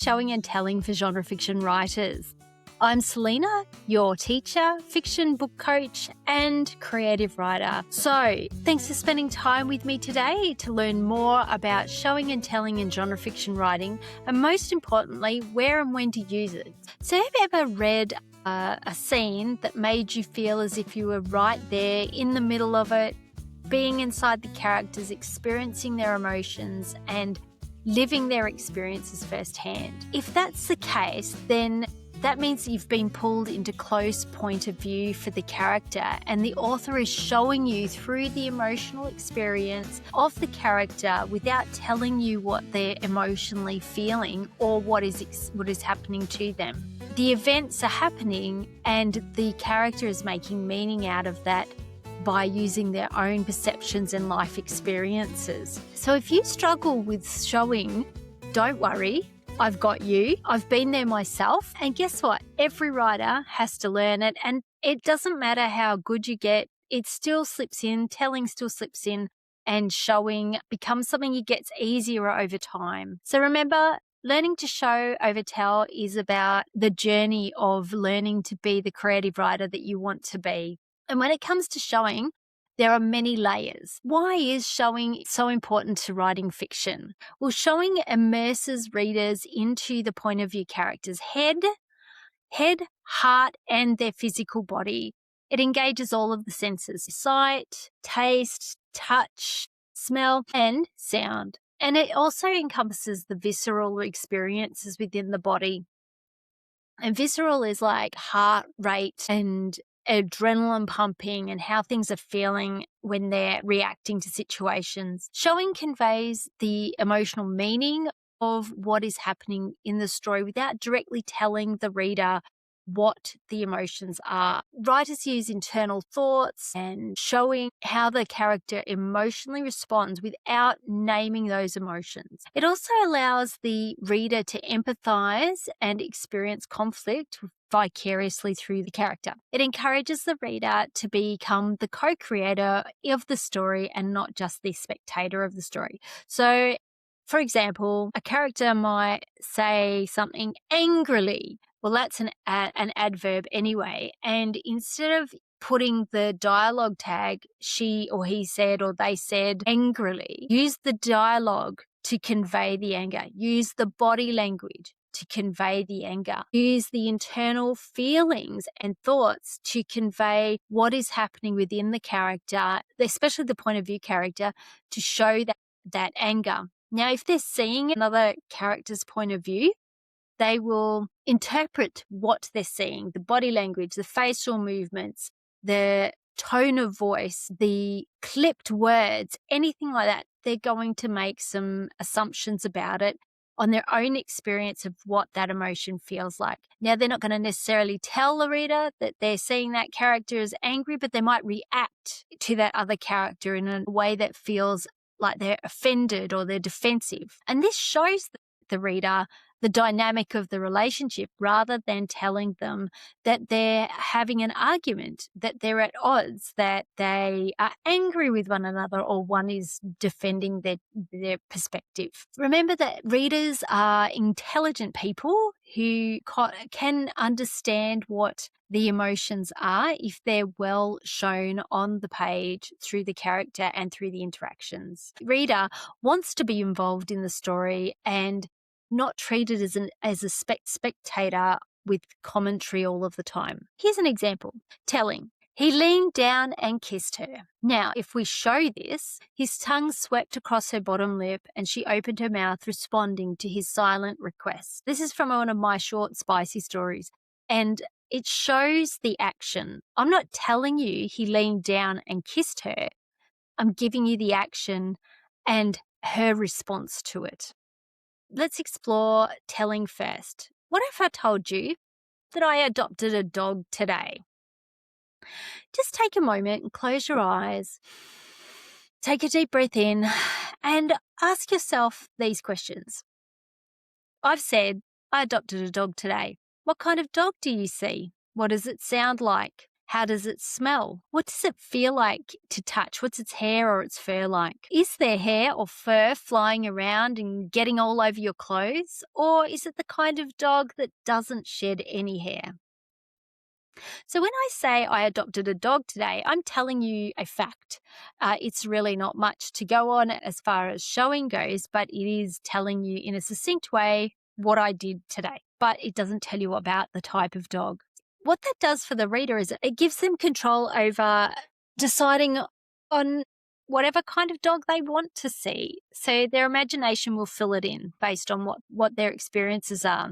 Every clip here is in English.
Showing and telling for genre fiction writers. I'm Selina, your teacher, fiction book coach, and creative writer. So, thanks for spending time with me today to learn more about showing and telling in genre fiction writing, and most importantly, where and when to use it. So, have you ever read a scene that made you feel as if you were right there in the middle of it, being inside the characters, experiencing their emotions, and living their experiences firsthand? If that's the case, then that means you've been pulled into close point of view for the character, and the author is showing you through the emotional experience of the character without telling you what they're emotionally feeling or what is happening to them. The events are happening and the character is making meaning out of that by using their own perceptions and life experiences. So if you struggle with showing, don't worry, I've got you. I've been there myself. And guess what? Every writer has to learn it, and it doesn't matter how good you get, it still slips in, telling still slips in, and showing becomes something that gets easier over time. So remember, learning to show over tell is about the journey of learning to be the creative writer that you want to be. And when it comes to showing, there are many layers. Why is showing so important to writing fiction? Well, showing immerses readers into the point of view characters' head, heart, and their physical body. It engages all of the senses: sight, taste, touch, smell, and sound. And it also encompasses the visceral experiences within the body. And visceral is like heart rate and adrenaline pumping and how things are feeling when they're reacting to situations. Showing conveys the emotional meaning of what is happening in the story without directly telling the reader what the emotions are. Writers use internal thoughts and showing how the character emotionally responds without naming those emotions. It also allows the reader to empathize and experience conflict vicariously through the character. It encourages the reader to become the co-creator of the story and not just the spectator of the story. So, for example, a character might say something angrily. Well, that's an adverb anyway. And instead of putting the dialogue tag, she or he said or they said angrily, use the dialogue to convey the anger. Use the body language to convey the anger. Use the internal feelings and thoughts to convey what is happening within the character, especially the point of view character, to show that anger. Now, if they're seeing another character's point of view, they will interpret what they're seeing, the body language, the facial movements, the tone of voice, the clipped words, anything like that. They're going to make some assumptions about it on their own experience of what that emotion feels like. Now, they're not going to necessarily tell the reader that they're seeing that character as angry, but they might react to that other character in a way that feels like they're offended or they're defensive. And this shows the reader the dynamic of the relationship rather than telling them that they're having an argument, that they're at odds, that they are angry with one another, or one is defending their perspective. Remember that readers are intelligent people who can understand what the emotions are if they're well shown on the page through the character and through the interactions. The reader wants to be involved in the story and not treated as a spectator with commentary all of the time. Here's an example. Telling. He leaned down and kissed her. Now, if we show this, his tongue swept across her bottom lip and she opened her mouth, responding to his silent request. This is from one of my short, spicy stories, and it shows the action. I'm not telling you he leaned down and kissed her. I'm giving you the action and her response to it. Let's explore telling first. What if I told you that I adopted a dog today? Just take a moment and close your eyes. Take a deep breath in and ask yourself these questions. I've said I adopted a dog today. What kind of dog do you see? What does it sound like? How does it smell? What does it feel like to touch? What's its hair or its fur like? Is there hair or fur flying around and getting all over your clothes? Or is it the kind of dog that doesn't shed any hair? So when I say I adopted a dog today, I'm telling you a fact. It's really not much to go on as far as showing goes, but it is telling you in a succinct way what I did today. But it doesn't tell you about the type of dog. What that does for the reader is it gives them control over deciding on whatever kind of dog they want to see. So their imagination will fill it in based on what their experiences are.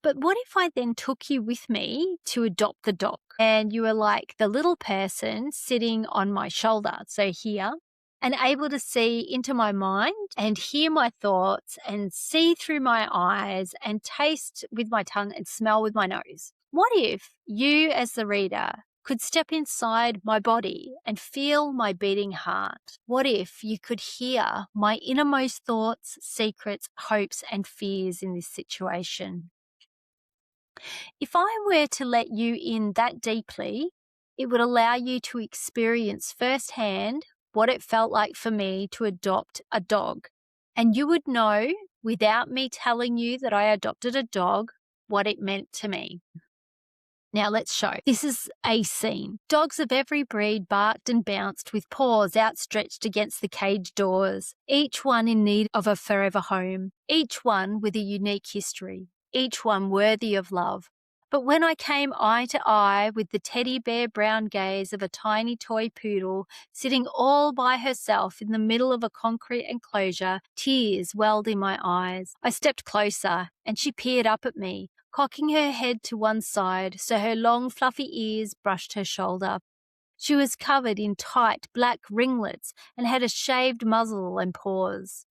But what if I then took you with me to adopt the dog and you were like the little person sitting on my shoulder, so here, and able to see into my mind and hear my thoughts and see through my eyes and taste with my tongue and smell with my nose? What if you, as the reader, could step inside my body and feel my beating heart? What if you could hear my innermost thoughts, secrets, hopes, and fears in this situation? If I were to let you in that deeply, it would allow you to experience firsthand what it felt like for me to adopt a dog. And you would know, without me telling you that I adopted a dog, what it meant to me. Now let's show. This is a scene. Dogs of every breed barked and bounced with paws outstretched against the cage doors, each one in need of a forever home, each one with a unique history, each one worthy of love. But when I came eye to eye with the teddy bear brown gaze of a tiny toy poodle sitting all by herself in the middle of a concrete enclosure, tears welled in my eyes. I stepped closer and she peered up at me, cocking her head to one side so her long fluffy ears brushed her shoulder. She was covered in tight black ringlets and had a shaved muzzle and paws.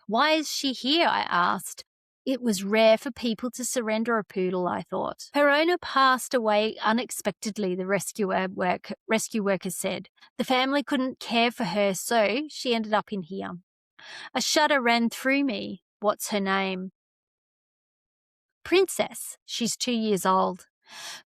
"Why is she here?" I asked. It was rare for people to surrender a poodle, I thought. Her owner passed away unexpectedly, the rescue worker said. The family couldn't care for her, so she ended up in here. A shudder ran through me. What's her name? Princess. She's 2 years old.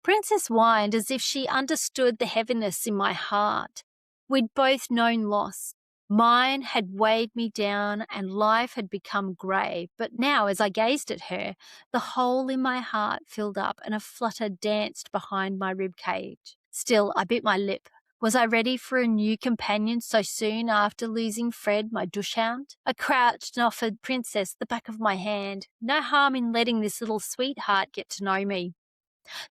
Princess whined as if she understood the heaviness in my heart. We'd both known loss. Mine had weighed me down and life had become grey, but now as I gazed at her, the hole in my heart filled up and a flutter danced behind my rib cage. Still, I bit my lip. Was I ready for a new companion so soon after losing Fred, my dachshund? I crouched and offered Princess the back of my hand. No harm in letting this little sweetheart get to know me.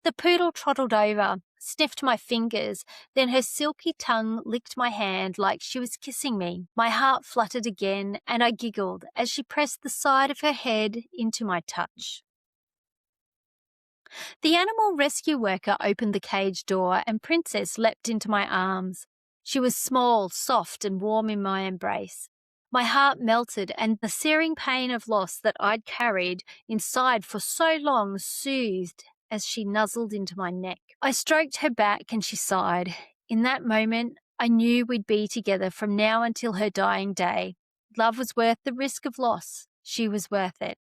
The poodle trotted over, sniffed my fingers, then her silky tongue licked my hand like she was kissing me. My heart fluttered again, and I giggled as she pressed the side of her head into my touch. The animal rescue worker opened the cage door, and Princess leapt into my arms. She was small, soft, and warm in my embrace. My heart melted, and the searing pain of loss that I'd carried inside for so long soothed as she nuzzled into my neck. I stroked her back and she sighed. In that moment, I knew we'd be together from now until her dying day. Love was worth the risk of loss. She was worth it.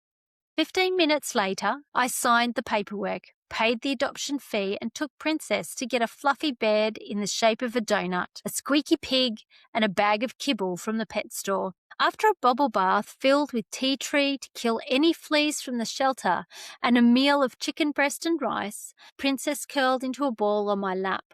15 minutes later, I signed the paperwork, paid the adoption fee, and took Princess to get a fluffy bed in the shape of a donut, a squeaky pig, and a bag of kibble from the pet store. After a bubble bath filled with tea tree to kill any fleas from the shelter and a meal of chicken breast and rice, Princess curled into a ball on my lap,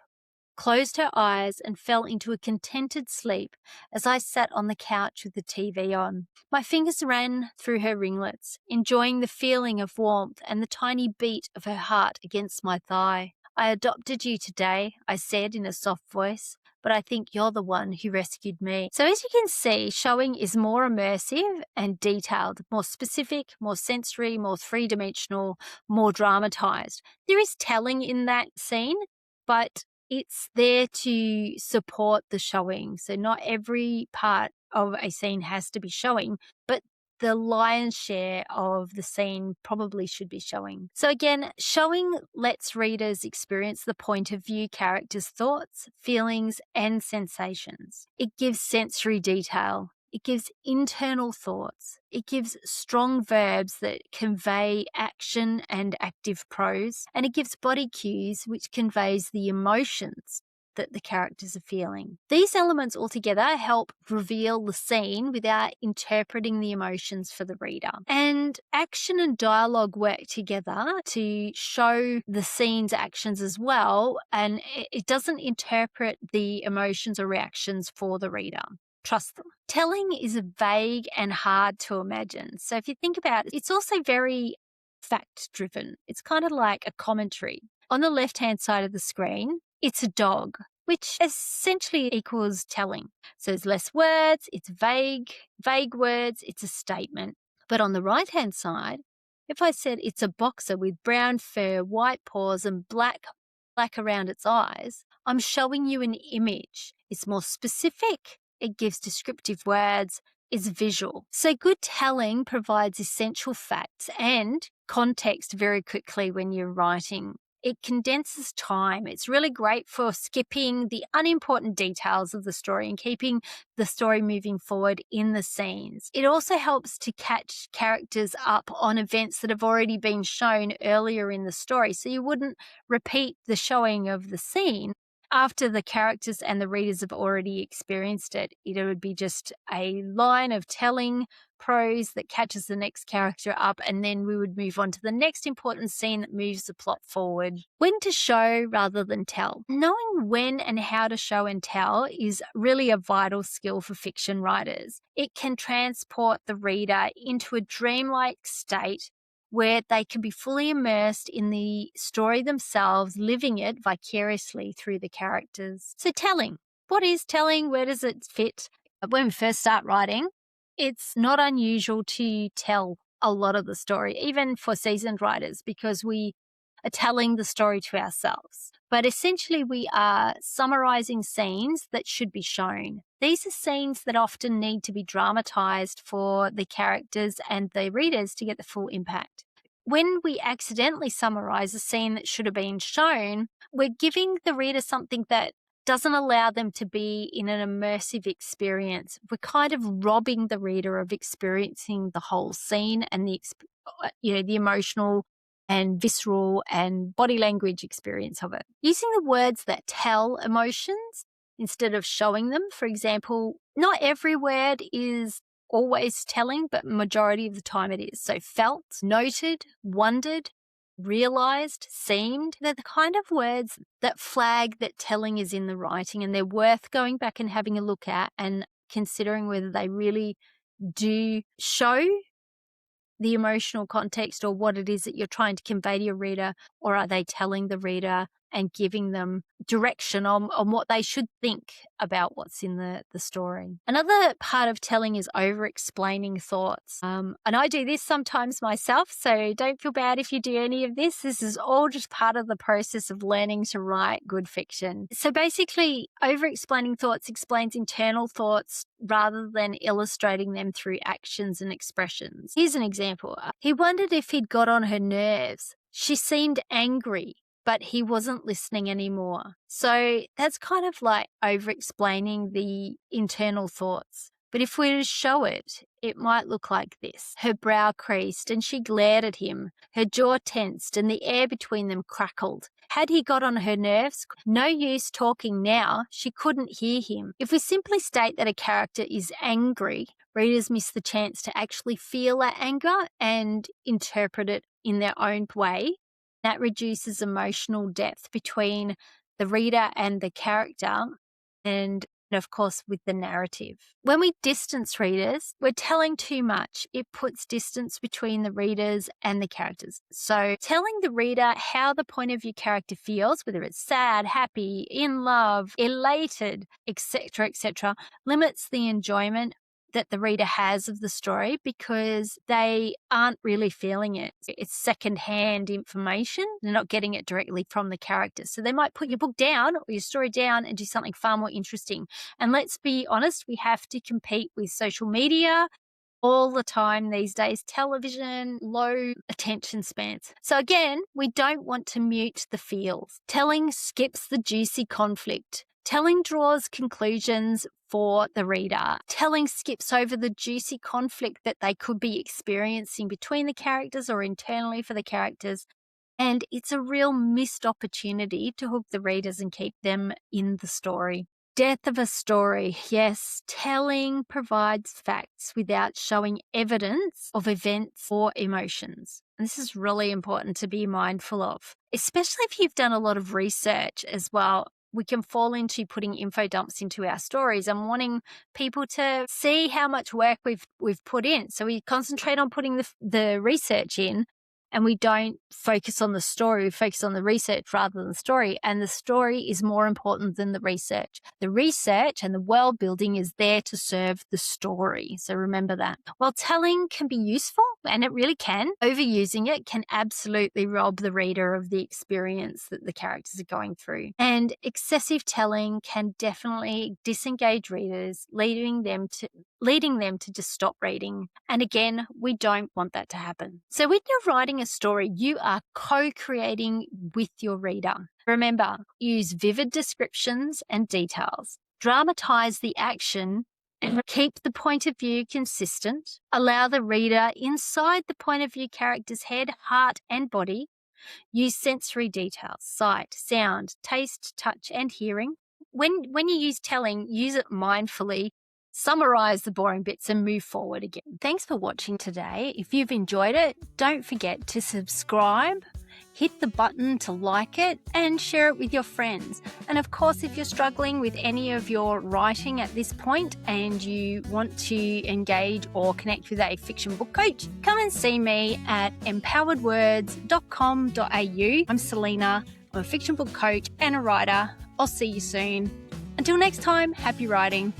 closed her eyes and fell into a contented sleep as I sat on the couch with the TV on. My fingers ran through her ringlets, enjoying the feeling of warmth and the tiny beat of her heart against my thigh. "I adopted you today," I said in a soft voice, "but I think you're the one who rescued me." So as you can see, showing is more immersive and detailed, more specific, more sensory, more three-dimensional, more dramatized. There is telling in that scene, but it's there to support the showing. So not every part of a scene has to be showing, but the lion's share of the scene probably should be showing. So again, showing lets readers experience the point of view characters' thoughts, feelings, and sensations. It gives sensory detail. it gives internal thoughts. It gives strong verbs that convey action and active prose. And it gives body cues, which conveys the emotions that the characters are feeling. These elements altogether help reveal the scene without interpreting the emotions for the reader. And action and dialogue work together to show the scene's actions as well, and it doesn't interpret the emotions or reactions for the reader. Trust them. Telling is vague and hard to imagine. So if you think about it, it's also very fact-driven. It's kind of like a commentary. On the left-hand side of the screen, it's a dog, which essentially equals telling. So there's less words, it's vague words, it's a statement. But on the right-hand side, if I said it's a boxer with brown fur, white paws, and black around its eyes, I'm showing you an image. It's more specific, it gives descriptive words, it's visual. So good telling provides essential facts and context very quickly when you're writing. It condenses time. It's really great for skipping the unimportant details of the story and keeping the story moving forward in the scenes. It also helps to catch characters up on events that have already been shown earlier in the story, so you wouldn't repeat the showing of the scene after the characters and the readers have already experienced it. It would be just a line of telling prose that catches the next character up, and then we would move on to the next important scene that moves the plot forward. When to show rather than tell. Knowing when and how to show and tell is really a vital skill for fiction writers. It can transport the reader into a dreamlike state where they can be fully immersed in the story themselves, living it vicariously through the characters. So telling. What is telling? Where does it fit? When we first start writing, it's not unusual to tell a lot of the story, even for seasoned writers, because we are telling the story to ourselves. But essentially, we are summarizing scenes that should be shown. These are scenes that often need to be dramatized for the characters and the readers to get the full impact. When we accidentally summarize a scene that should have been shown, we're giving the reader something that doesn't allow them to be in an immersive experience. We're kind of robbing the reader of experiencing the whole scene and the emotional and visceral and body language experience of it. Using the words that tell emotions instead of showing them. For example, not every word is always telling, but majority of the time it is. So felt, noted, wondered, realized, seemed, they're the kind of words that flag that telling is in the writing, and they're worth going back and having a look at and considering whether they really do show the emotional context or what it is that you're trying to convey to your reader, or are they telling the reader and giving them direction on what they should think about what's in the story. Another part of telling is over-explaining thoughts. And I do this sometimes myself, so don't feel bad if you do any of this. This is all just part of the process of learning to write good fiction. So basically, over-explaining thoughts explains internal thoughts rather than illustrating them through actions and expressions. Here's an example. He wondered if he'd got on her nerves. She seemed angry, but he wasn't listening anymore. So that's kind of like over-explaining the internal thoughts. But if we were to show it, it might look like this. Her brow creased and she glared at him. Her jaw tensed and the air between them crackled. Had he got on her nerves? No use talking now. She couldn't hear him. If we simply state that a character is angry, readers miss the chance to actually feel that anger and interpret it in their own way. That reduces emotional depth between the reader and the character, and of course with the narrative. When we distance readers, we're telling too much. It puts distance between the readers and the characters. So telling the reader how the point of view character feels, whether it's sad, happy, in love, elated, etc., limits the enjoyment that the reader has of the story because they aren't really feeling it. It's secondhand information. They're not getting it directly from the characters. So they might put your book down or your story down and do something far more interesting. And let's be honest, we have to compete with social media all the time these days, television, low attention spans. So again, we don't want to mute the feels. Telling skips the juicy conflict. Telling draws conclusions for the reader. Telling skips over the juicy conflict that they could be experiencing between the characters or internally for the characters. And it's a real missed opportunity to hook the readers and keep them in the story. Death of a story. Yes, telling provides facts without showing evidence of events or emotions. And this is really important to be mindful of, especially if you've done a lot of research as well. We can fall into putting info dumps into our stories and wanting people to see how much work we've put in. So we concentrate on putting the research in, and we don't focus on the story. We focus on the research rather than the story. And the story is more important than the research. The research and the world building is there to serve the story. So remember that. While telling can be useful, and it really can, overusing it can absolutely rob the reader of the experience that the characters are going through. And excessive telling can definitely disengage readers, leading them to just stop reading. And again, we don't want that to happen. So when you're writing a story, you are co-creating with your reader. Remember, use vivid descriptions and details. Dramatize the action and keep the point of view consistent. Allow the reader inside the point of view character's head, heart, and body. Use sensory details, sight, sound, taste, touch, and hearing. When you use telling, use it mindfully. Summarize the boring bits and move forward again. Thanks for watching today. If you've enjoyed it, don't forget to subscribe, hit the button to like it, and share it with your friends. And of course, if you're struggling with any of your writing at this point and you want to engage or connect with a fiction book coach, come and see me at empoweredwords.com.au. I'm Selina. I'm a fiction book coach and a writer. I'll see you soon. Until next time, happy writing.